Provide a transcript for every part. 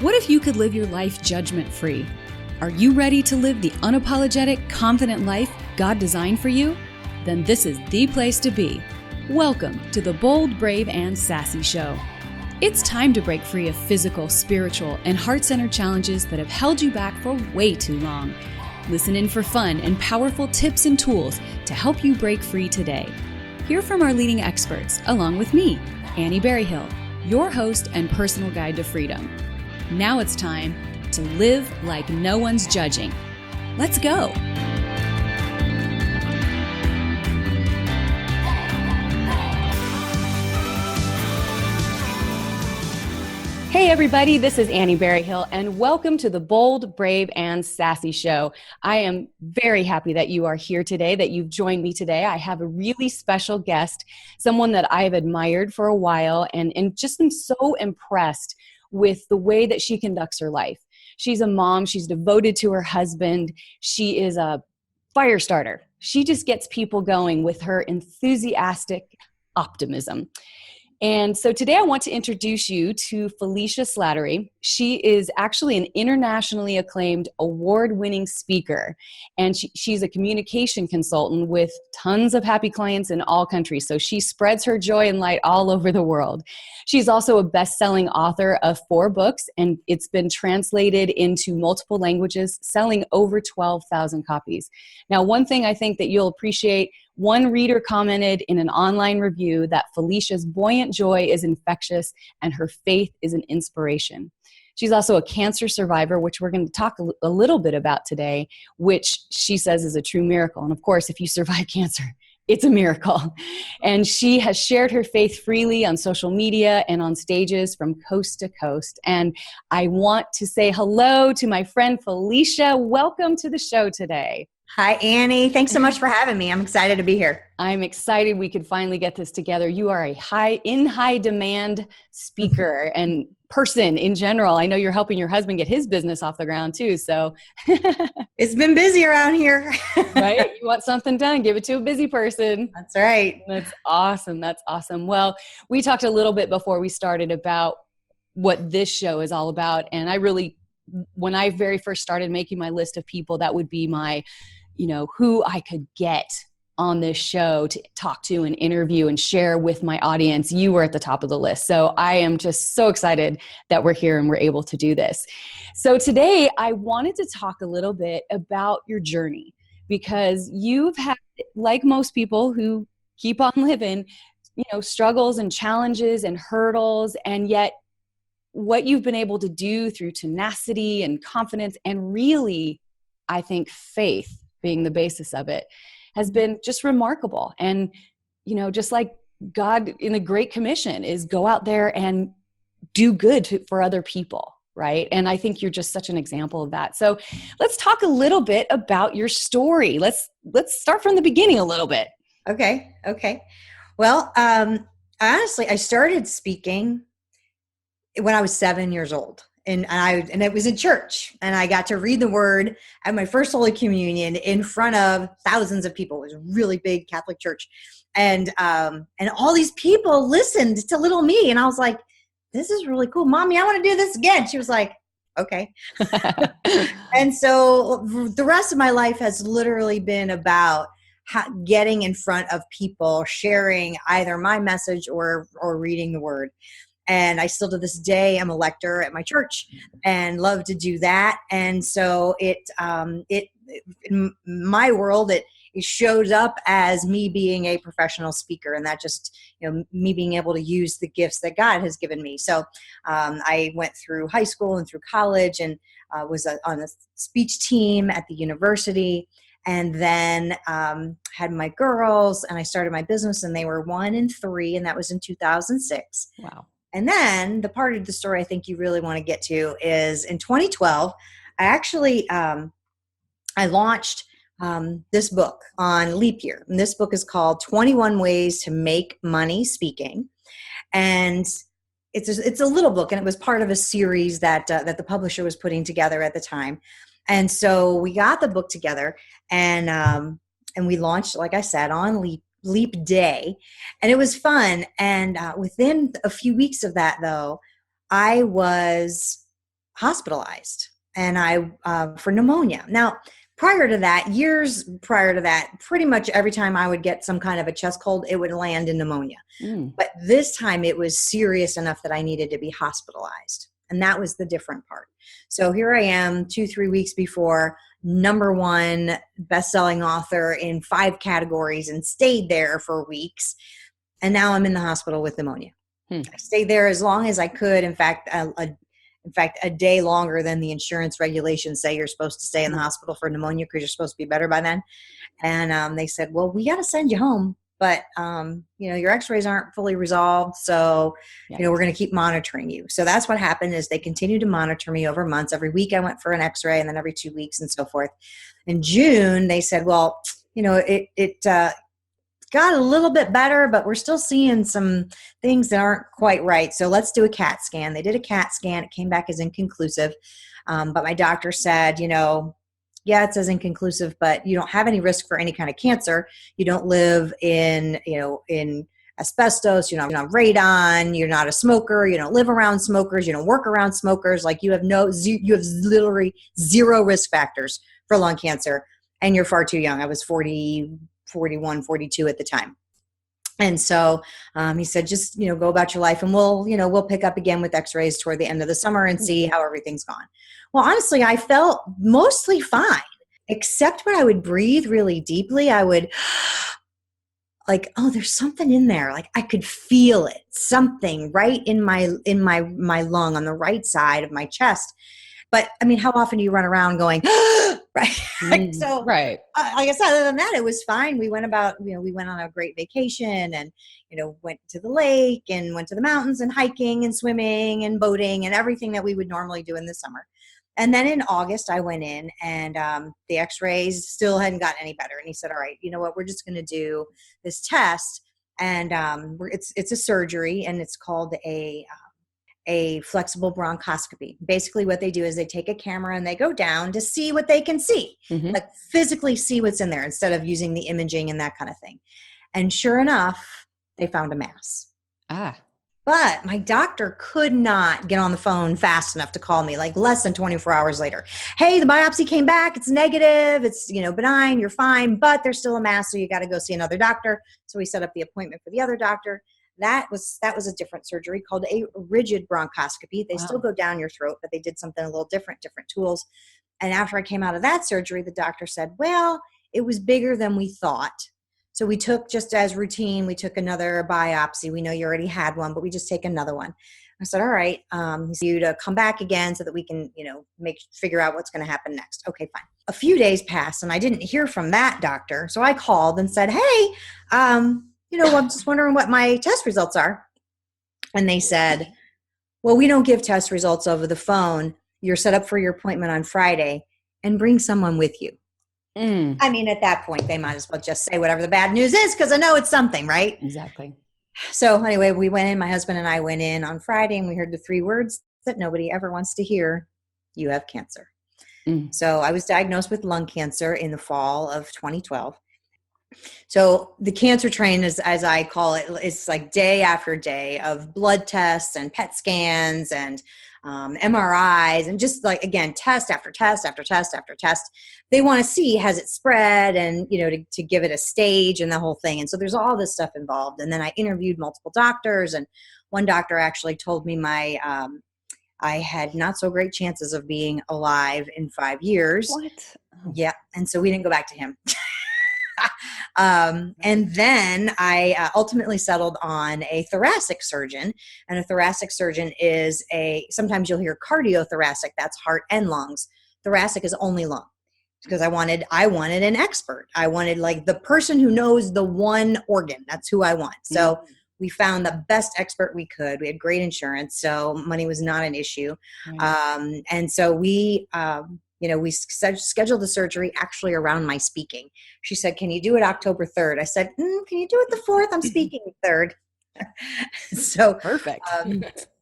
What if you could live your life judgment-free? Are you ready to live the unapologetic, confident life God designed for you? Then this is the place to be. Welcome to the Bold, Brave, and Sassy Show. It's time to break free of physical, spiritual, and heart-centered challenges that have held you back for way too long. Listen in for fun and powerful tips and tools to help you break free today. Hear from our leading experts, along with me, Annie Berryhill, your host and personal guide to freedom. Now it's time to live like no one's judging. Let's go. Hey everybody, this is Annie Berryhill and welcome to the Bold, Brave, and Sassy Show. I am very happy that you are here today, that you've joined me today. I have a really special guest, someone that I've admired for a while and just am so impressed with the way that she conducts her life. She's a mom. She's devoted to her husband. She is a fire starter. She just gets people going with her enthusiastic optimism. And so today I want to introduce you to Felicia Slattery. She is actually an internationally acclaimed award-winning speaker, and she's a communication consultant with tons of happy clients in all countries. So she spreads her joy and light all over the world. She's also a best-selling author of 4 books, and it's been translated into multiple languages, selling over 12,000 copies. Now, one thing I think that you'll appreciate, one reader commented in an online review that Felicia's buoyant joy is infectious and her faith is an inspiration. She's also a cancer survivor, which we're going to talk a little bit about today, which she says is a true miracle. And of course, if you survive cancer, it's a miracle. And she has shared her faith freely on social media and on stages from coast to coast. And I want to say hello to my friend Felicia. Welcome to the show today. Hi, Annie. Thanks so much for having me. I'm excited to be here. I'm excited we could finally get this together. You are a high demand speaker and person in general. I know you're helping your husband get his business off the ground too. So it's been busy around here. Right? You want something done, give it to a busy person. That's right. That's awesome. That's awesome. Well, we talked a little bit before we started about what this show is all about. And when I very first started making my list of people, that would be my, who I could get on this show to talk to and interview and share with my audience. You were at the top of the list. So I am just so excited that we're here and we're able to do this. So today I wanted to talk a little bit about your journey, because you've had, like most people who keep on living, struggles and challenges and hurdles, and yet what you've been able to do through tenacity and confidence and really, I think, faith being the basis of it has been just remarkable. And, just like God in the Great Commission is go out there and do good for other people, right? And I think you're just such an example of that. So let's talk a little bit about your story. Let's start from the beginning a little bit. Okay. Well, honestly, I started speaking when I was 7 years old. And it was in church, and I got to read the word at my first Holy Communion in front of thousands of people. It was a really big Catholic church, and all these people listened to little me, and I was like, "This is really cool, Mommy. I want to do this again." She was like, "Okay." And so the rest of my life has literally been about getting in front of people, sharing either my message or reading the word. And I still to this day am a lector at my church and love to do that. And so it in my world, it shows up as me being a professional speaker, and that just, me being able to use the gifts that God has given me. So I went through high school and through college and was on a speech team at the university, and then had my girls, and I started my business, and they were 1 and 3, and that was in 2006. Wow. And then the part of the story I think you really want to get to is in 2012, I actually, I launched this book on leap year. And this book is called 21 Ways to Make Money Speaking. And it's a little book, and it was part of a series that the publisher was putting together at the time. And so we got the book together, and we launched, like I said, on Leap Day, and it was fun. And within a few weeks of that, though, I was hospitalized, and for pneumonia. Now, years prior to that, pretty much every time I would get some kind of a chest cold, it would land in pneumonia. But this time it was serious enough that I needed to be hospitalized. And that was the different part. So here I am 2-3 weeks before, #1 best-selling author in 5 categories, and stayed there for weeks. And now I'm in the hospital with pneumonia. I stayed there as long as I could. In fact, a day longer than the insurance regulations say you're supposed to stay in the hospital for pneumonia, because you're supposed to be better by then. And they said, well, we got to send you home, but your x-rays aren't fully resolved. So, we're going to keep monitoring you. So that's what happened, is they continued to monitor me over months. Every week I went for an x-ray, and then every 2 weeks and so forth. In June, they said, well, it got a little bit better, but we're still seeing some things that aren't quite right. So let's do a CAT scan. They did a CAT scan. It came back as inconclusive. But my doctor said, yeah, it says inconclusive, but you don't have any risk for any kind of cancer. You don't live in asbestos. You're not on radon. You're not a smoker. You don't live around smokers. You don't work around smokers. Like, you have literally zero risk factors for lung cancer, and you're far too young. I was 41, 42 at the time. And so he said, just, go about your life, and we'll pick up again with x-rays toward the end of the summer and see how everything's gone. Well, honestly, I felt mostly fine, except when I would breathe really deeply, I would like, oh, there's something in there. Like, I could feel it, something right in my lung on the right side of my chest. But I mean, how often do you run around going, right? So, right. Like I said, other than that, it was fine. We went on a great vacation, and, went to the lake and went to the mountains, and hiking and swimming and boating and everything that we would normally do in the summer. And then in August, I went in, and the x-rays still hadn't gotten any better. And he said, all right, you know what, we're just going to do this test. And it's a surgery, and it's called a flexible bronchoscopy. Basically what they do is they take a camera and they go down to see what they can see, like physically see what's in there, instead of using the imaging and that kind of thing. And sure enough, they found a mass. But my doctor could not get on the phone fast enough to call me, like less than 24 hours later. Hey, the biopsy came back. It's negative. It's, benign. You're fine, but there's still a mass. So you got to go see another doctor. So we set up the appointment for the other doctor. That was a different surgery called a rigid bronchoscopy. They still go down your throat, but they did something a little different tools. And after I came out of that surgery, the doctor said, well, it was bigger than we thought. So we took, just as routine, we took another biopsy. We know you already had one, but we just take another one. I said, all right, you to come back again so that we can, figure out what's going to happen next. Okay, fine. A few days passed, and I didn't hear from that doctor. So I called and said, hey, I'm just wondering what my test results are. And they said, well, we don't give test results over the phone. You're set up for your appointment on Friday, and bring someone with you. I mean, at that point, they might as well just say whatever the bad news is, because I know it's something, right? Exactly. So anyway, we went in, my husband and I went in on Friday, and we heard the 3 words that nobody ever wants to hear: you have cancer. So I was diagnosed with lung cancer in the fall of 2012. So the cancer train, is, as I call it, it's like day after day of blood tests and PET scans and MRIs, and just like, again, test after test after test after test. They want to see, has it spread, and, to give it a stage and the whole thing. And so there's all this stuff involved. And then I interviewed multiple doctors, and one doctor actually told me I had not so great chances of being alive in 5 years. What? Oh. Yeah. And so we didn't go back to him. And then I ultimately settled on a thoracic surgeon, and a thoracic surgeon is sometimes you'll hear cardiothoracic, that's heart and lungs. Thoracic is only lung, because I wanted an expert. I wanted, like, the person who knows the one organ. That's who I want. So we found the best expert we could. We had great insurance, so money was not an issue. Right. And so we scheduled the surgery actually around my speaking. She said, can you do it October 3rd? I said, can you do it the 4th? I'm speaking the 3rd. So perfect.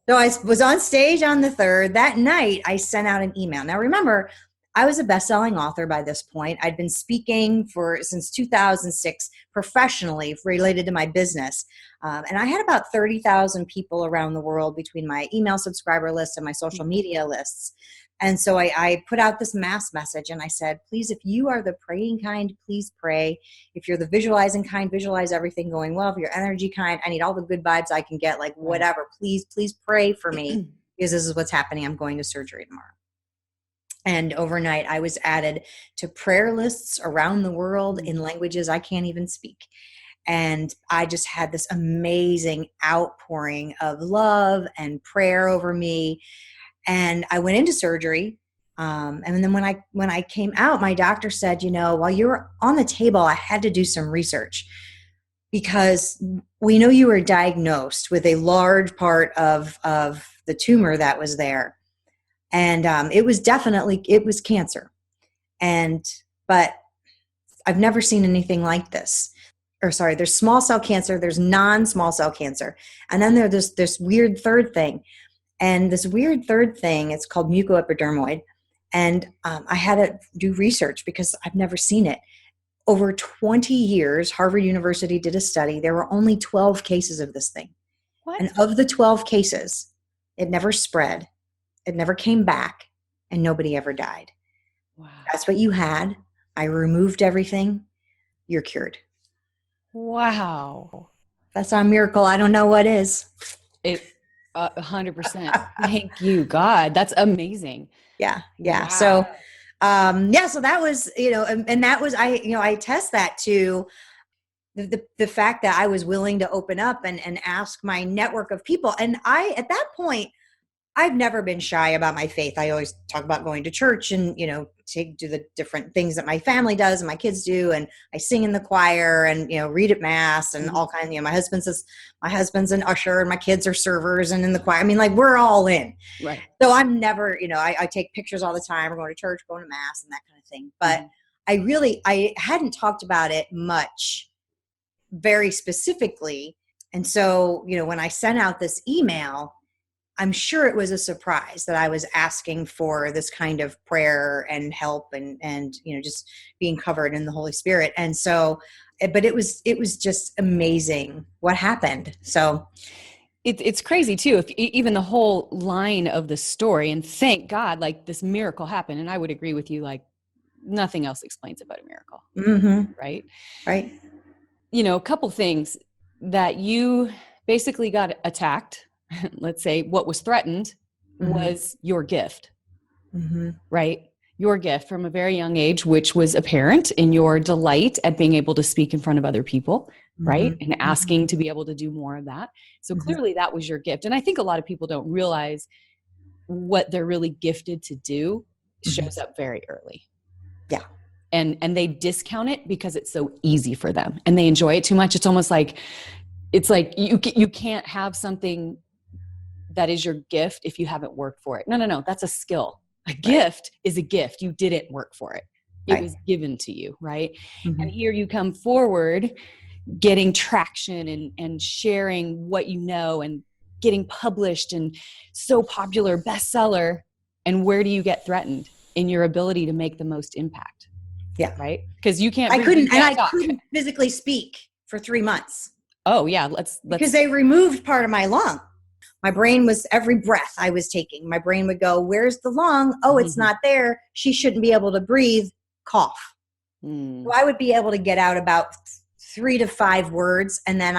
So I was on stage on the 3rd. That night, I sent out an email. Now, remember, I was a best-selling author by this point. I'd been speaking since 2006 professionally related to my business. And I had about 30,000 people around the world between my email subscriber list and my social media lists. And so I put out this mass message and I said, please, if you are the praying kind, please pray. If you're the visualizing kind, visualize everything going well. If you're energy kind, I need all the good vibes I can get, like whatever. Please pray for me because this is what's happening. I'm going to surgery tomorrow. And overnight, I was added to prayer lists around the world in languages I can't even speak. And I just had this amazing outpouring of love and prayer over me. And I went into surgery. And then when I came out, my doctor said, while you were on the table, I had to do some research because we know you were diagnosed with a large part of the tumor that was there. And it was cancer. But I've never seen anything like this. There's small cell cancer, there's non-small cell cancer. And then there's this weird third thing. And this weird third thing, it's called mucoepidermoid. And I had to do research because I've never seen it. Over 20 years, Harvard University did a study. There were only 12 cases of this thing. What? And of the 12 cases, it never spread. It never came back. And nobody ever died. Wow. That's what you had. I removed everything. You're cured. Wow. That's not a miracle. I don't know what is. 100%. Thank you, God. That's amazing. Yeah. Wow. So that was, and that was, I attest that to the fact that I was willing to open up and ask my network of people. And at that point, I've never been shy about my faith. I always talk about going to church and, do the different things that my family does and my kids do. And I sing in the choir and, read at mass and all kinds, my husband's an usher and my kids are servers and in the choir. I mean, like we're all in. Right. So I'm never, I take pictures all the time. We're going to church, going to mass and that kind of thing. But I hadn't talked about it much very specifically. And so, when I sent out this email, I'm sure it was a surprise that I was asking for this kind of prayer and help and just being covered in the Holy Spirit. And so, but it was just amazing what happened. So it's crazy too. If even the whole line of the story, and thank God, like this miracle happened. And I would agree with you, like nothing else explains it but a miracle. Mm-hmm. Right. Right. A couple things that you basically got attacked. Let's say what was threatened was your gift, right? Your gift from a very young age, which was apparent in your delight at being able to speak in front of other people, right? And asking to be able to do more of that. So clearly that was your gift. And I think a lot of people don't realize what they're really gifted to do shows up very early. Yeah. And they discount it because it's so easy for them and they enjoy it too much. It's almost like, you can't have something that is your gift if you haven't worked for it. No. That's a skill. A gift is a gift. You didn't work for it. It was given to you, right? And here you come forward, getting traction and sharing what you know and getting published and so popular, bestseller. And where do you get threatened? In your ability to make the most impact. Yeah. Right? Because you can't. I couldn't physically speak for 3 months. Oh yeah. Because they removed part of my lung. My brain was every breath I was taking. My brain would go, where's the lung? Oh, it's not there. She shouldn't be able to breathe. Cough. So I would be able to get out about 3 to 5 words. And then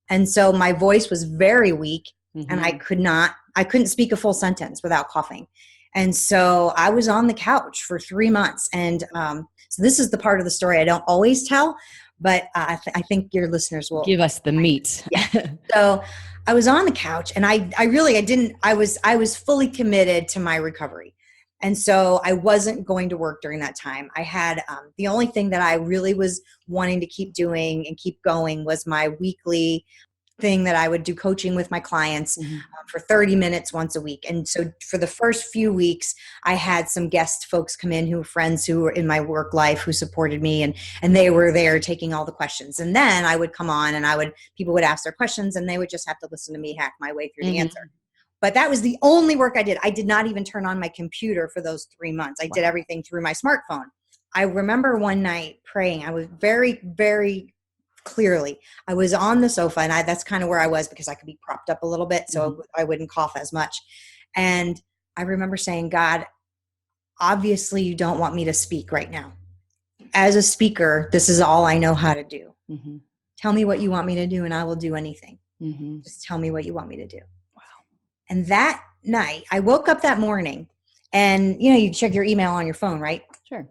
and so my voice was very weak and I couldn't speak a full sentence without coughing. And so I was on the couch for 3 months. And so this is the part of the story I don't always tell, but I think your listeners will give us the meat. Yeah. So I was on the couch and I was fully committed to my recovery. And so I wasn't going to work during that time. I had, the only thing that I really was wanting to keep doing and keep going was my weekly thing that I would do coaching with my clients for 30 minutes once a week. And so for the first few weeks, I had some guest folks come in who were friends who were in my work life who supported me and they were there taking all the questions. And then I would come on and people would ask their questions and they would just have to listen to me hack my way through the answer. But that was the only work I did. I did not even turn on my computer for those 3 months. I did everything through my smartphone. I remember one night praying. I was very, very clearly, I was on the sofa, and that's kind of where I was because I could be propped up a little bit so I wouldn't cough as much. And I remember saying, God, obviously you don't want me to speak right now. As a speaker, this is all I know how to do. Mm-hmm. Tell me what you want me to do and I will do anything. Mm-hmm. Just tell me what you want me to do. Wow. And that night, I woke up that morning and, you check your email on your phone, right? Sure.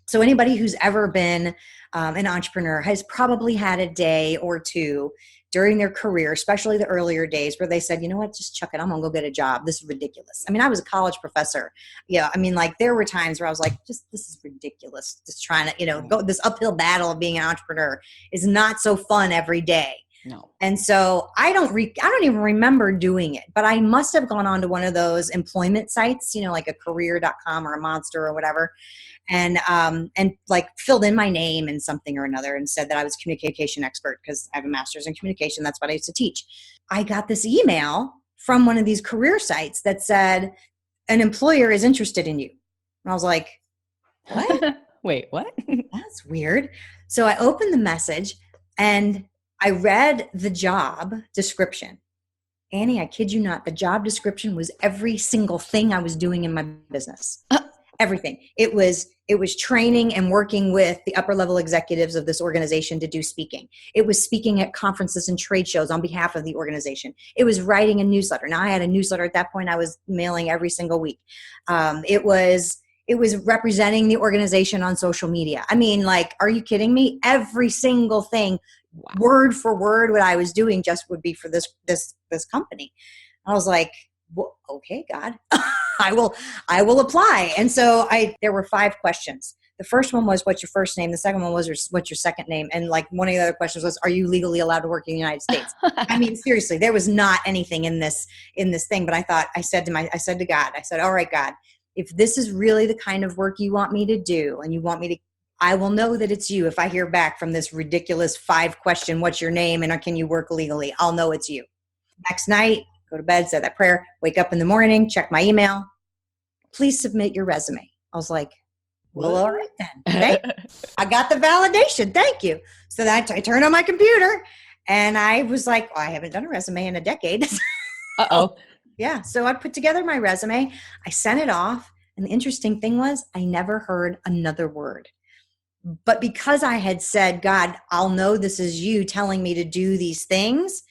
So anybody who's ever been an entrepreneur has probably had a day or two during their career, especially the earlier days, where they said, you know what, just chuck it. I'm going to go get a job. This is ridiculous. I mean, I was a college professor. Yeah. I mean, like there were times where I was like, this is ridiculous. Just trying to, go this uphill battle of being an entrepreneur is not so fun every day. No. And so I don't even remember doing it, but I must have gone on to one of those employment sites, like a career.com or a Monster or whatever. And like filled in my name and something or another and said that I was a communication expert because I have a master's in communication. That's what I used to teach. I got this email from one of these career sites that said, an employer is interested in you. And I was like, what? Wait, what? That's weird. So I opened the message and I read the job description. Annie, I kid you not, the job description was every single thing I was doing in my business. Everything. It was training and working with the upper level executives of this organization to do speaking. It was speaking at conferences and trade shows on behalf of the organization. It was writing a newsletter. Now I had a newsletter at that point I was mailing every single week. It was representing the organization on social media. I mean, like, are you kidding me? Every single thing, word for word, what I was doing just would be for this company. I was like, well, okay, God. I will apply. And so there were 5 questions. The first one was, what's your first name? The second one was, what's your second name? And like one of the other questions was, are you legally allowed to work in the United States? I mean, seriously, there was not anything in this thing, but I said to God, all right, God, if this is really the kind of work you want me to do and you want me to, I will know that it's you. If I hear back from this ridiculous 5 question, what's your name? And can you work legally? I'll know it's you. Next night, go to bed, say that prayer, wake up in the morning, check my email. Please submit your resume. I was like, well, all right then. Okay. I got the validation. Thank you. So that I turned on my computer and I was like, well, I haven't done a resume in a decade. Uh-oh. Yeah. So I put together my resume. I sent it off. And the interesting thing was I never heard another word. But because I had said, God, I'll know this is you telling me to do these things.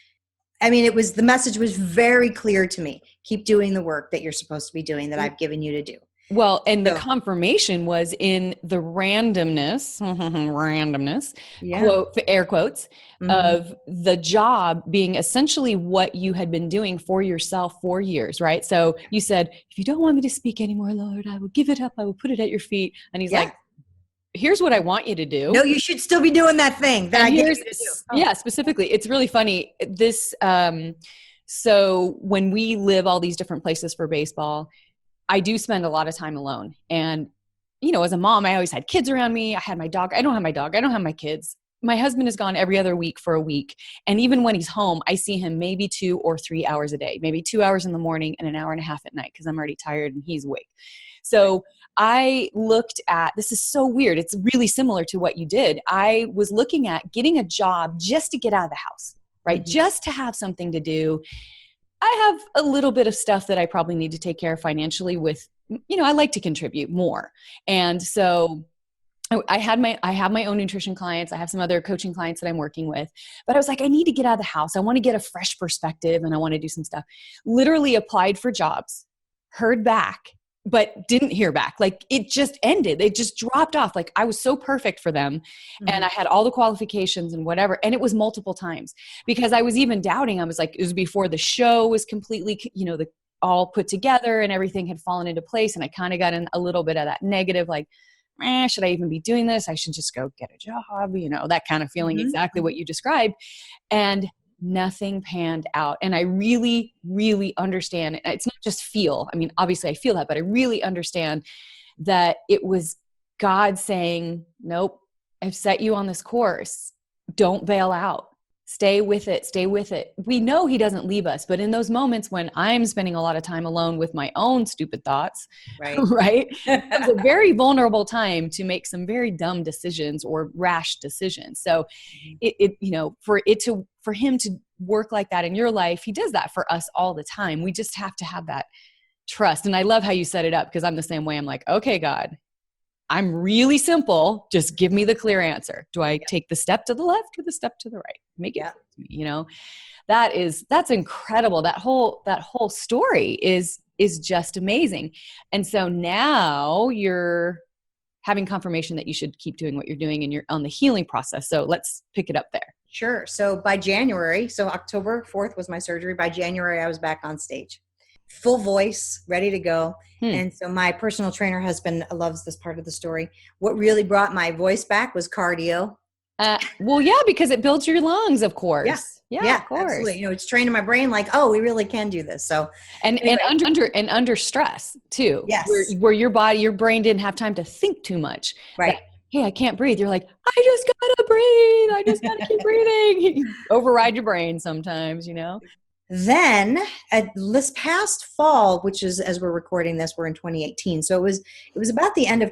I mean, the message was very clear to me. Keep doing the work that you're supposed to be doing that I've given you to do. Well, and the confirmation was in the randomness, quote, air quotes, of the job being essentially what you had been doing for yourself for years, right? So you said, if you don't want me to speak anymore, Lord, I will give it up. I will put it at your feet. And he's like, here's what I want you to do. No, you should still be doing that thing that I gave you to do. Yeah, specifically. It's really funny. So when we live all these different places for baseball, I do spend a lot of time alone. And, as a mom, I always had kids around me. I had my dog. I don't have my dog. I don't have my kids. My husband is gone every other week for a week. And even when he's home, I see him maybe 2 or 3 hours a day, maybe 2 hours in the morning and an hour and a half at night because I'm already tired and he's awake. So I looked at, this is so weird. It's really similar to what you did. I was looking at getting a job just to get out of the house, right? Mm-hmm. Just to have something to do. I have a little bit of stuff that I probably need to take care of financially with, I like to contribute more. And so I have my own nutrition clients. I have some other coaching clients that I'm working with, but I was like, I need to get out of the house. I want to get a fresh perspective and I want to do some stuff. Literally applied for jobs, heard back, but didn't hear back. Like it just ended. It just dropped off. Like I was so perfect for them. Mm-hmm. And I had all the qualifications and whatever. And it was multiple times because I was even doubting. I was like, it was before the show was completely, all put together and everything had fallen into place. And I kind of got in a little bit of that negative, like, should I even be doing this? I should just go get a job, that kind of feeling, mm-hmm. exactly what you described. And nothing panned out. And I really, really understand. It's not just feel. I mean, obviously I feel that, but I really understand that it was God saying, nope, I've set you on this course. Don't bail out. Stay with it. Stay with it. We know he doesn't leave us, but in those moments when I'm spending a lot of time alone with my own stupid thoughts, Right. right? It was a very vulnerable time to make some very dumb decisions or rash decisions. So for him to work like that in your life, he does that for us all the time. We just have to have that trust. And I love how you set it up, because I'm the same way. I'm like, okay, God, I'm really simple. Just give me the clear answer. Do I take the step to the left or the step to the right? Make it clear to me, that's incredible. That whole story is just amazing. And so now you're having confirmation that you should keep doing what you're doing, and you're on the healing process. So let's pick it up there. Sure. So by January, so October 4th was my surgery. By January, I was back on stage, full voice, ready to go. And so my personal trainer husband loves this part of the story. What really brought my voice back was cardio. Well, yeah, because it builds your lungs, of course. Yeah, of course. Absolutely. It's training my brain like, oh, we really can do this. So, and under stress too. Yes. Where your brain didn't have time to think too much. Right. Hey, I can't breathe. You're like, I just gotta breathe. I just gotta keep breathing. You override your brain sometimes, Then this past fall, which is, as we're recording this, we're in 2018. So it was about the end of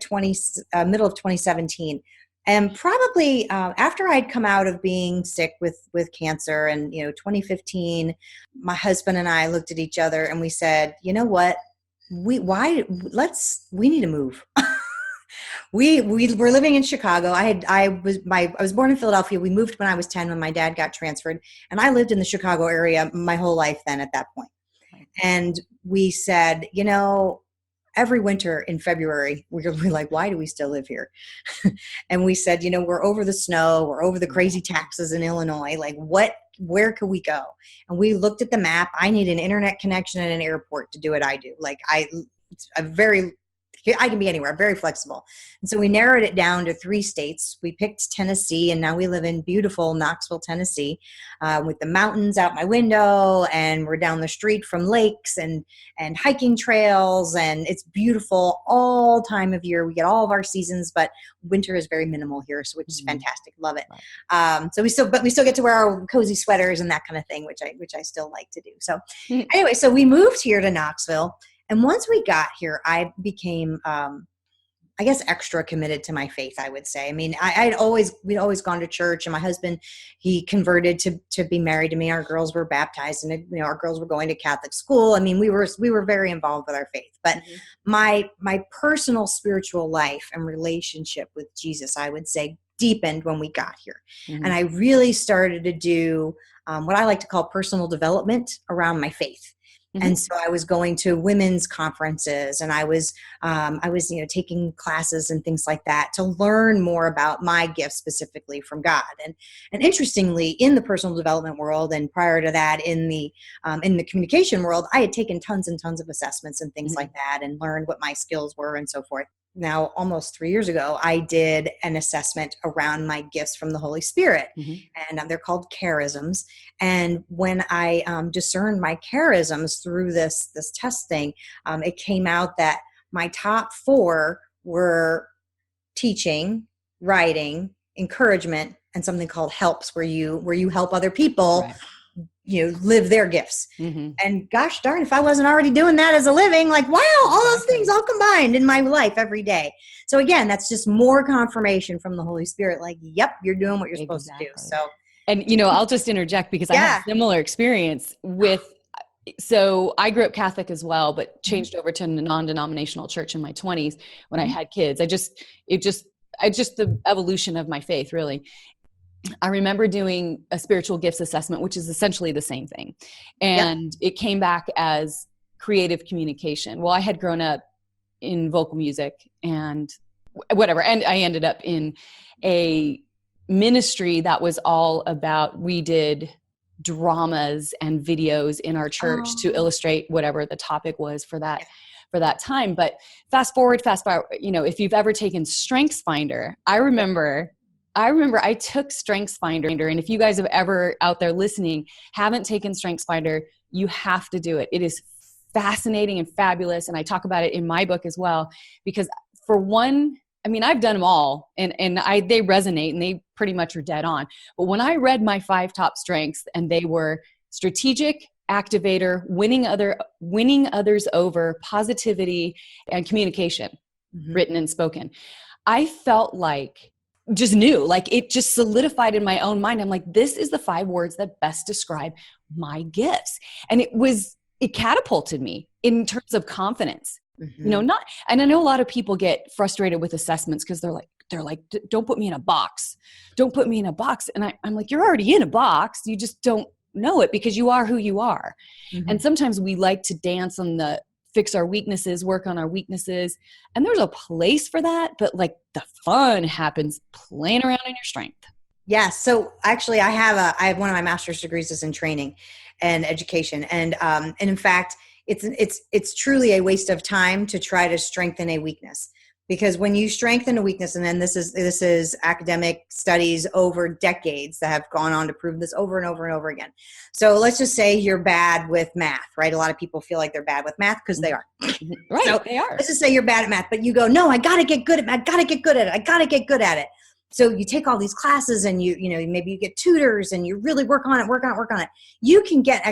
middle of 2017. And probably after I'd come out of being sick with cancer, and 2015, my husband and I looked at each other and we said, you know what, we need to move. We were living in Chicago. I was born in Philadelphia. We moved when I was 10, when my dad got transferred, and I lived in the Chicago area my whole life then at that point. And we said, every winter in February, we're like, why do we still live here? And we said, we're over the snow, we're over the crazy taxes in Illinois. Like, where could we go? And we looked at the map. I need an internet connection at an airport to do what I do. Like, I can be anywhere, very flexible. And so we narrowed it down to 3 states. We picked Tennessee, and now we live in beautiful Knoxville, Tennessee, with the mountains out my window, and we're down the street from lakes and hiking trails, and it's beautiful all time of year. We get all of our seasons, but winter is very minimal here, so which is fantastic. Love it. So we still get to wear our cozy sweaters and that kind of thing, which I still like to do. So anyway, so we moved here to Knoxville. And once we got here, I became, extra committed to my faith, I would say. I mean, we'd always gone to church, and my husband, he converted to be married to me. Our girls were baptized, and our girls were going to Catholic school. I mean, we were very involved with our faith. But my personal spiritual life and relationship with Jesus, I would say, deepened when we got here. And I really started to do what I like to call personal development around my faith. And so I was going to women's conferences, and I was taking classes and things like that to learn more about my gifts specifically from God. And interestingly, in the personal development world, and prior to that, in the communication world, I had taken tons and tons of assessments and things like that, and learned what my skills were and so forth. Now, almost 3 years ago, I did an assessment around my gifts from the Holy Spirit, and they're called charisms. And when I discerned my charisms through this testing, it came out that my top 4 were teaching, writing, encouragement, and something called helps, where you help other people. Right. Live their gifts. And gosh darn, if I wasn't already doing that as a living, like, wow, all those things all combined in my life every day. So again, that's just more confirmation from the Holy Spirit. Like, yep, you're doing what you're supposed to do. So, and I'll just interject, because I had a similar experience so I grew up Catholic as well, but changed over to a non-denominational church in my 20s when I had kids. It's just the evolution of my faith, really. I remember doing a spiritual gifts assessment, which is essentially the same thing. And it came back as creative communication. Well, I had grown up in vocal music and whatever. And I ended up in a ministry that was all about, we did dramas and videos in our church to illustrate whatever the topic was for that time. But fast forward, if you've ever taken StrengthsFinder, I remember I took StrengthsFinder, and if you guys have ever out there listening haven't taken StrengthsFinder, you have to do it. It is fascinating and fabulous, and I talk about it in my book as well, because for one, I mean, I've done them all, and they resonate and they pretty much are dead on. But when I read my 5 top strengths, and they were strategic, activator, winning others over, positivity, and communication, written and spoken, I felt like, just knew, like it just solidified in my own mind. I'm like, this is the 5 words that best describe my gifts. And it catapulted me in terms of confidence. And I know a lot of people get frustrated with assessments because they're like, don't put me in a box. Don't put me in a box. And I'm like, you're already in a box. You just don't know it because you are who you are. And sometimes we like to dance on the fix our weaknesses, work on our weaknesses. And there's a place for that, but like the fun happens playing around in your strength. Yes. So actually I have one of my master's degrees is in training and education. And in fact, it's truly a waste of time to try to strengthen a weakness, because when you strengthen a weakness, and then this is academic studies over decades that have gone on to prove this over and over and over again. So let's just say you're bad with math, right? A lot of people feel like they're bad with math because they are. Right. So they are. Let's just say you're bad at math, but you go, no, I got to get good at math. I got to get good at it. I got to get good at it. So you take all these classes and you maybe you get tutors and you really work on it. You can get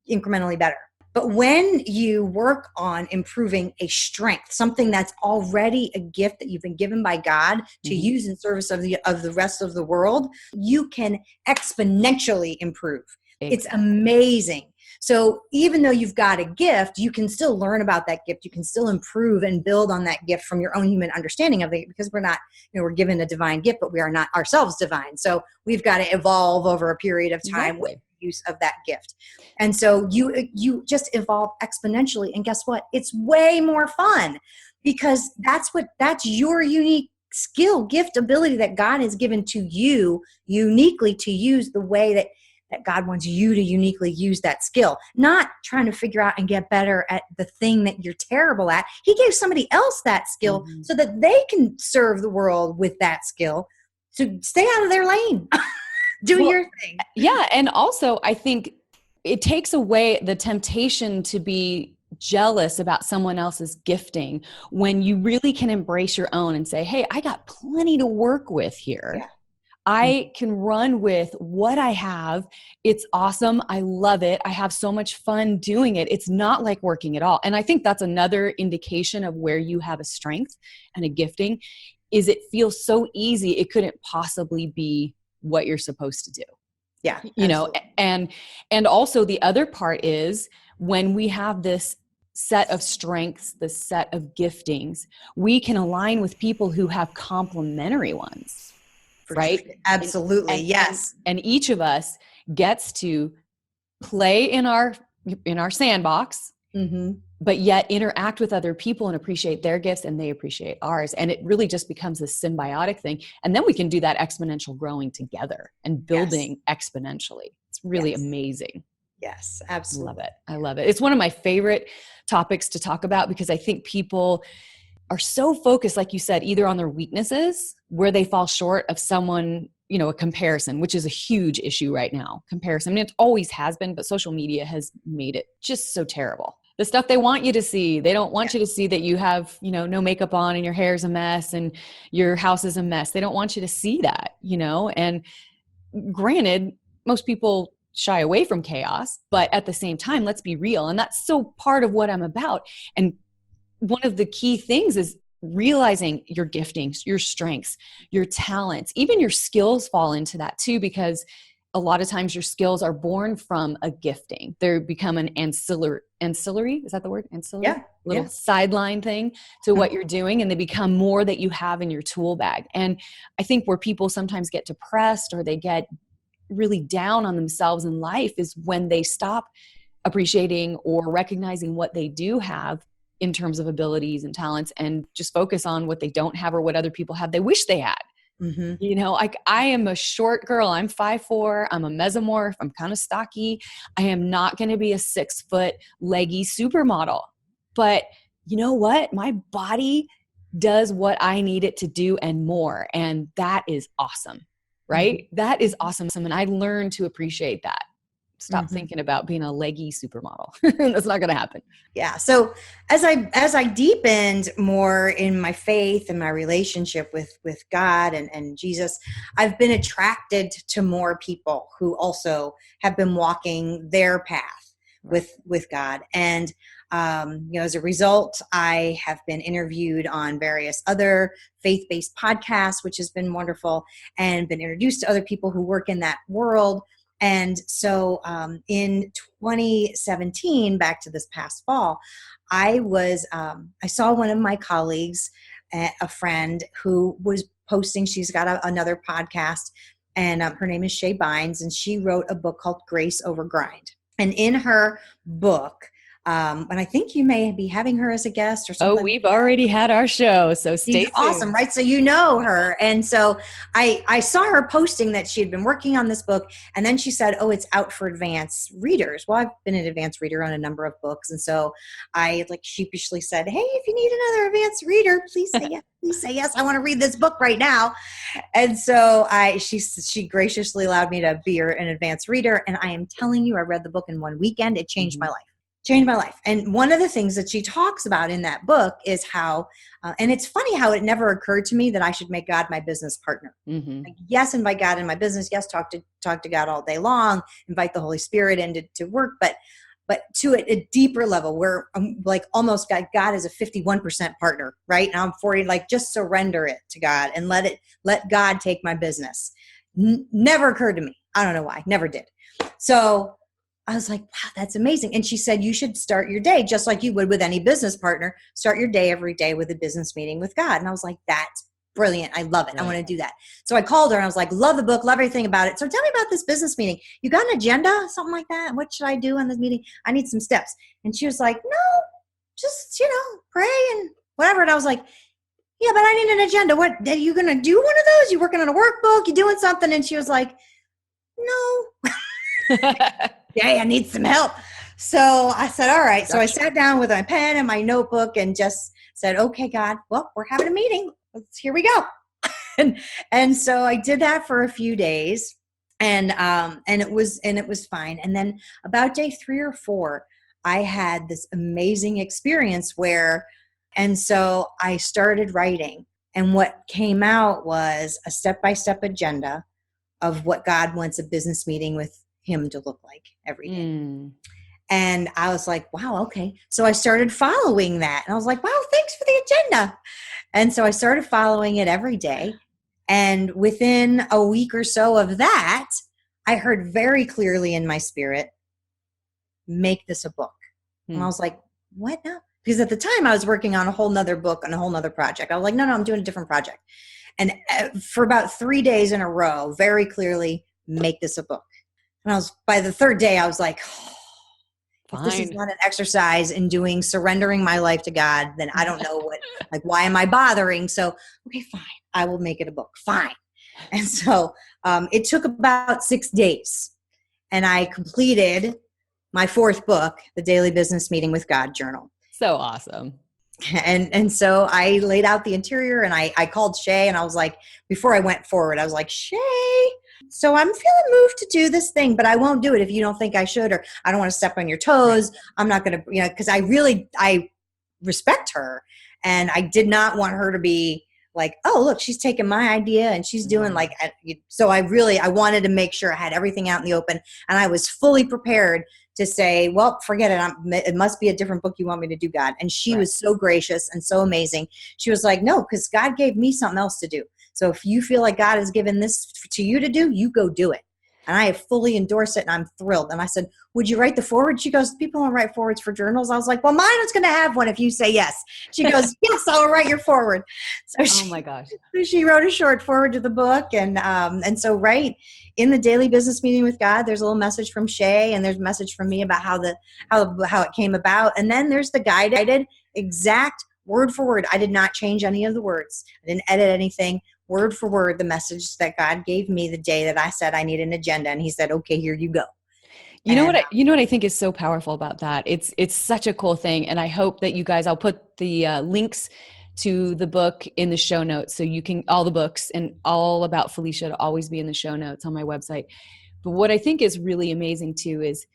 incrementally better. But when you work on improving a strength, something that's already a gift that you've been given by God to use in service of the rest of the world, you can exponentially improve. Exactly. It's amazing. So even though you've got a gift, you can still learn about that gift. You can still improve and build on that gift from your own human understanding of it, because we're not, we're given a divine gift, but we are not ourselves divine. So we've got to evolve over a period of time with use of that gift. And so you just evolve exponentially. And guess what? It's way more fun, because that's your unique skill, gift, ability that God has given to you uniquely to use the way that God wants you to uniquely use that skill, not trying to figure out and get better at the thing that you're terrible at. He gave somebody else that skill so that they can serve the world with that skill. So stay out of their lane. Do your thing. Yeah. And also, I think it takes away the temptation to be jealous about someone else's gifting when you really can embrace your own and say, hey, I got plenty to work with here. Yeah. I can run with what I have. It's awesome. I love it. I have so much fun doing it. It's not like working at all. And I think that's another indication of where you have a strength and a gifting, is it feels so easy. It couldn't possibly be what you're supposed to do. Yeah. And also the other part is when we have this set of strengths, this set of giftings, we can align with people who have complementary ones. Right? Sure. Absolutely. Yes. And each of us gets to play in our sandbox, but yet interact with other people and appreciate their gifts, and they appreciate ours. And it really just becomes this symbiotic thing. And then we can do that exponential growing together and building exponentially. It's really amazing. Yes, absolutely. I love it. It's one of my favorite topics to talk about, because I think people are so focused, like you said, either on their weaknesses, where they fall short of someone, a comparison, which is a huge issue right now. Comparison. I mean, it always has been, but social media has made it just so terrible. The stuff they want you to see, they don't want you to see that you have, no makeup on and your hair's a mess and your house is a mess. They don't want you to see that, and granted, most people shy away from chaos, but at the same time, let's be real. And that's so part of what I'm about. And one of the key things is realizing your giftings, your strengths, your talents, even your skills fall into that too, because a lot of times your skills are born from a gifting. They become an ancillary, is that the word? Ancillary? Yeah. Little sideline thing to what you're doing, and they become more that you have in your tool bag. And I think where people sometimes get depressed or they get really down on themselves in life is when they stop appreciating or recognizing what they do have in terms of abilities and talents, and just focus on what they don't have or what other people have they wish they had. I am a short girl. I'm 5'4". I'm a mesomorph. I'm kind of stocky. I am not going to be a 6-foot leggy supermodel. But you know what? My body does what I need it to do and more. And that is awesome, right? That is awesome. And I learned to appreciate that. stop Mhm. thinking about being a leggy supermodel. That's not going to happen. Yeah. So as I deepened more in my faith and my relationship with God and Jesus, I've been attracted to more people who also have been walking their path Right. with God. And as a result, I have been interviewed on various other faith-based podcasts, which has been wonderful, and been introduced to other people who work in that world. And so in 2017, back to this past fall, I saw one of my colleagues, a friend who was posting, she's got another podcast, and her name is Shay Bynes, and she wrote a book called Grace Over Grind. And in her book, and I think you may be having her as a guest or Oh, something like we've that. already had our show, so She's stay awesome, tuned. right? So you know her. And so I saw her posting that she had been working on this book. And then she said, oh, it's out for advanced readers. Well, I've been an advanced reader on a number of books. And so I like sheepishly said, hey, if you need another advanced reader, please say yes. Please say yes. I want to read this book right now. And so she graciously allowed me to be an advanced reader. And I am telling you, I read the book in one weekend. It changed my life. And one of the things that she talks about in that book is how, and it's funny how it never occurred to me that I should make God my business partner. Mm-hmm. Like, yes, invite God in my business. Yes, talk to God all day long. Invite the Holy Spirit in to work, but to a deeper level where I'm like almost God is a 51% partner, right? And I'm 40. Like just surrender it to God and let God take my business. Never occurred to me. I don't know why. Never did. So I was like, wow, that's amazing. And she said, you should start your day just like you would with any business partner. Start your day every day with a business meeting with God. And I was like, that's brilliant. I love it. Right. I want to do that. So I called her and I was like, love the book, love everything about it. So tell me about this business meeting. You got an agenda, something like that? What should I do on this meeting? I need some steps. And she was like, no, just, pray and whatever. And I was like, yeah, but I need an agenda. What are you going to do? One of those? You working on a workbook? You doing something? And she was like, no. Hey, I need some help. So I said, all right. So I sat down with my pen and my notebook and just said, okay, God, well, we're having a meeting. Here we go. and so I did that for a few days and it was fine. And then about day 3 or 4, I had this amazing experience and so I started writing, and what came out was a step-by-step agenda of what God wants a business meeting with him to look like every day. And I was like, wow, okay. So I started following that. And I was like, wow, thanks for the agenda. And so I started following it every day. And within a week or so of that, I heard very clearly in my spirit, make this a book. And I was like, what now? Because at the time I was working on a whole nother book and a whole nother project. I was like, no, I'm doing a different project. And for about 3 days in a row, very clearly, make this a book. And by the 3rd day, I was like, if this is not an exercise in surrendering my life to God, then I don't know why am I bothering? So, okay, fine. I will make it a book. Fine. And so it took about 6 days, and I completed my 4th book, The Daily Business Meeting with God Journal. So awesome. And so I laid out the interior, and I called Shay, and I was like, before I went forward, I was like, Shay, so I'm feeling moved to do this thing, but I won't do it if you don't think I should, or I don't want to step on your toes. I'm not going to, because I respect her, and I did not want her to be like, oh, look, she's taking my idea and she's doing so I wanted to make sure I had everything out in the open, and I was fully prepared to say, well, forget it. It must be a different book you want me to do, God. And she was so gracious and so amazing. She was like, no, because God gave me something else to do. So if you feel like God has given this to you to do, you go do it. And I have fully endorsed it, and I'm thrilled. And I said, would you write the forward? She goes, people don't write forwards for journals. I was like, well, mine is going to have one if you say yes. She goes, yes, I'll write your forward. So oh my gosh. She wrote a short forward to the book. And so right in the Daily Business Meeting with God, there's a little message from Shay, and there's a message from me about how it came about. And then there's the guided exact word for word. I did not change any of the words. I didn't edit anything. Word for word, the message that God gave me the day that I said I need an agenda. And he said, okay, here you go. You know what I think is so powerful about that? It's such a cool thing. And I hope that you guys, I'll put the links to the book in the show notes. So you can, all the books and all about Felicia to always be in the show notes on my website. But what I think is really amazing too is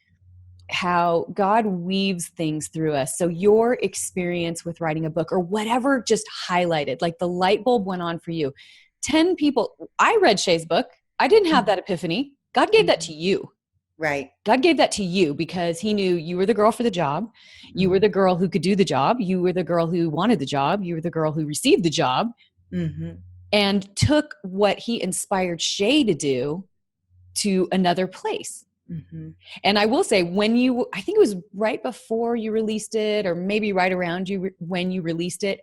how God weaves things through us. So your experience with writing a book or whatever just highlighted, like the light bulb went on for you. 10 people, I read Shay's book. I didn't have that epiphany. God gave that to you. Right. God gave that to you because he knew you were the girl for the job. You were the girl who could do the job. You were the girl who wanted the job. You were the girl who received the job, and took what he inspired Shay to do to another place. And I will say, I think it was right before you released it, or maybe right around when you released it.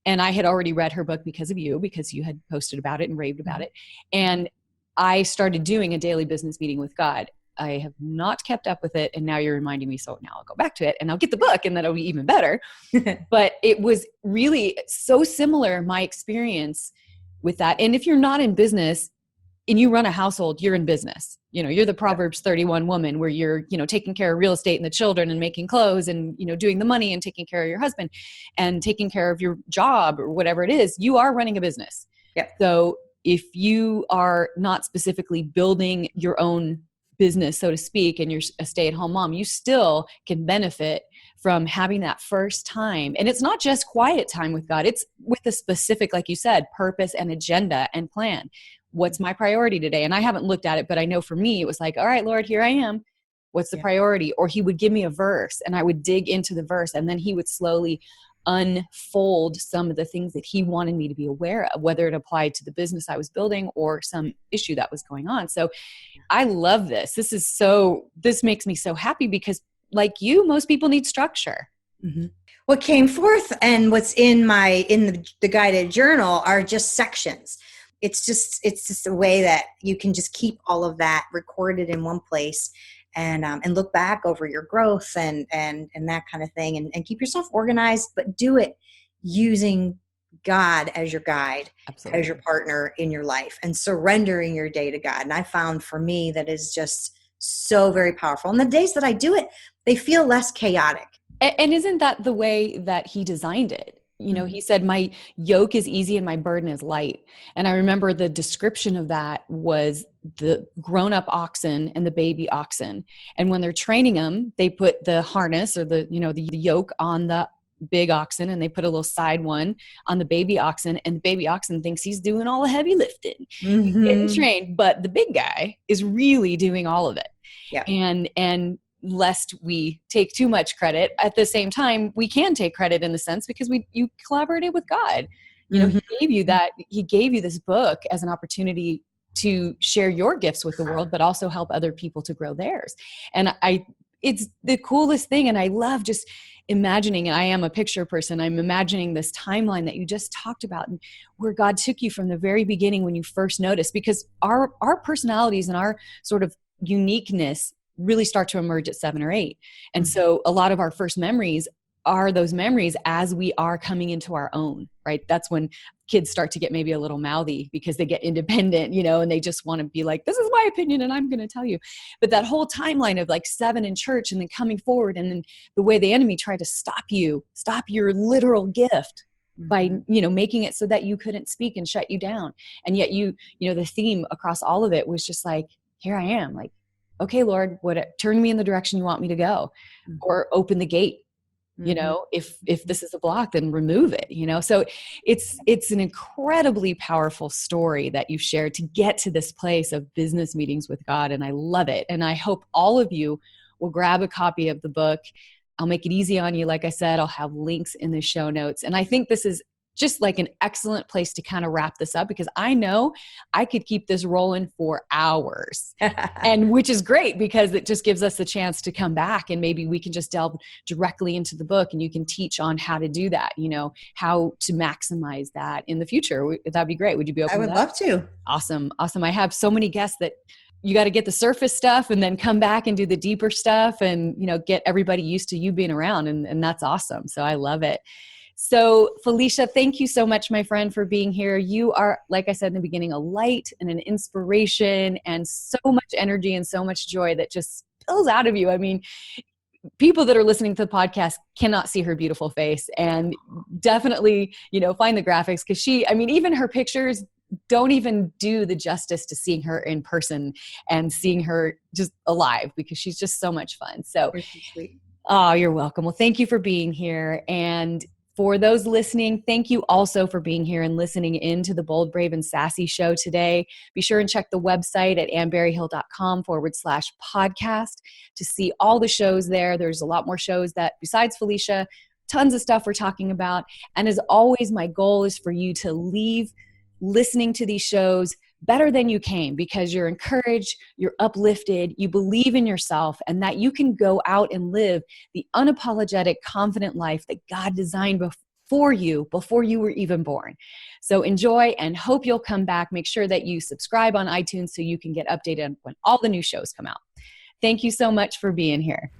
And I had already read her book because of you, because you had posted about it and raved about it. And I started doing a daily business meeting with God. I have not kept up with it. And now you're reminding me. So now I'll go back to it and I'll get the book, and that'll be even better. But it was really so similar, my experience with that. And if you're not in business and you run a household, you're in business. You're the Proverbs 31 woman, where you're, taking care of real estate and the children and making clothes and, doing the money and taking care of your husband and taking care of your job or whatever it is. You are running a business. Yep. So if you are not specifically building your own business, so to speak, and you're a stay-at-home mom, you still can benefit from having that first time. And it's not just quiet time with God. It's with a specific, like you said, purpose and agenda and plan. What's my priority today? And I haven't looked at it, but I know for me, it was like, all right, Lord, here I am. What's the priority? Or he would give me a verse and I would dig into the verse, and then he would slowly unfold some of the things that he wanted me to be aware of, whether it applied to the business I was building or some issue that was going on. So I love this. This makes me so happy because, like you, most people need structure. What came forth and what's in the guided journal are just sections. It's just a way that you can just keep all of that recorded in one place, and look back over your growth and that kind of thing, and keep yourself organized, but do it using God as your guide, Absolutely. As your partner in your life, and surrendering your day to God. And I found for me that is just so very powerful. And the days that I do it, they feel less chaotic. And isn't that the way that he designed it? He said, my yoke is easy and my burden is light. And I remember the description of that was the grown-up oxen and the baby oxen. And when they're training them, they put the harness or the yoke on the big oxen, and they put a little side one on the baby oxen, and the baby oxen thinks he's doing all the heavy lifting. He's getting trained, but the big guy is really doing all of it. Yeah. And lest we take too much credit, at the same time, we can take credit in the sense because you collaborated with God. He gave you that. He gave you this book as an opportunity to share your gifts with the world, but also help other people to grow theirs. And it's the coolest thing. And I love just imagining, and I am a picture person, I'm imagining this timeline that you just talked about, and where God took you from the very beginning when you first noticed, because our personalities and our sort of uniqueness really start to emerge at 7 or 8. And so a lot of our first memories are those memories as we are coming into our own, right? That's when kids start to get maybe a little mouthy because they get independent, and they just want to be like, this is my opinion and I'm going to tell you. But that whole timeline of like 7 in church and then coming forward, and then the way the enemy tried to stop your literal gift by, making it so that you couldn't speak and shut you down. And yet the theme across all of it was just like, here I am, like, okay, Lord, turn me in the direction you want me to go, or open the gate. If this is a block, then remove it. So it's an incredibly powerful story that you've shared to get to this place of business meetings with God, and I love it. And I hope all of you will grab a copy of the book. I'll make it easy on you. Like I said, I'll have links in the show notes, and I think this is just like an excellent place to kind of wrap this up, because I know I could keep this rolling for hours, and which is great because it just gives us the chance to come back and maybe we can just delve directly into the book, and you can teach on how to do that, how to maximize that in the future. That'd be great. Would you be open to that? I would love to. Awesome. I have so many guests that you got to get the surface stuff and then come back and do the deeper stuff, and, get everybody used to you being around. And that's awesome. So I love it. So Felicia, thank you so much, my friend, for being here. You are, like I said in the beginning, a light and an inspiration and so much energy and so much joy that just spills out of you. I mean, people that are listening to the podcast cannot see her beautiful face, and definitely, find the graphics, because even her pictures, don't even do the justice to seeing her in person and seeing her just alive, because she's just so much fun. So, You're so sweet. oh, you're welcome. Well, thank you for being here. And for those listening, thank you also for being here and listening into the Bold, Brave, and Sassy show today. Be sure and check the website at annberryhill.com/podcast to see all the shows there. There's a lot more shows that, besides Felicia, tons of stuff we're talking about. And as always, my goal is for you to leave listening to these shows better than you came, because you're encouraged, you're uplifted, you believe in yourself, and that you can go out and live the unapologetic, confident life that God designed before you were even born. So enjoy, and hope you'll come back. Make sure that you subscribe on iTunes so you can get updated when all the new shows come out. Thank you so much for being here.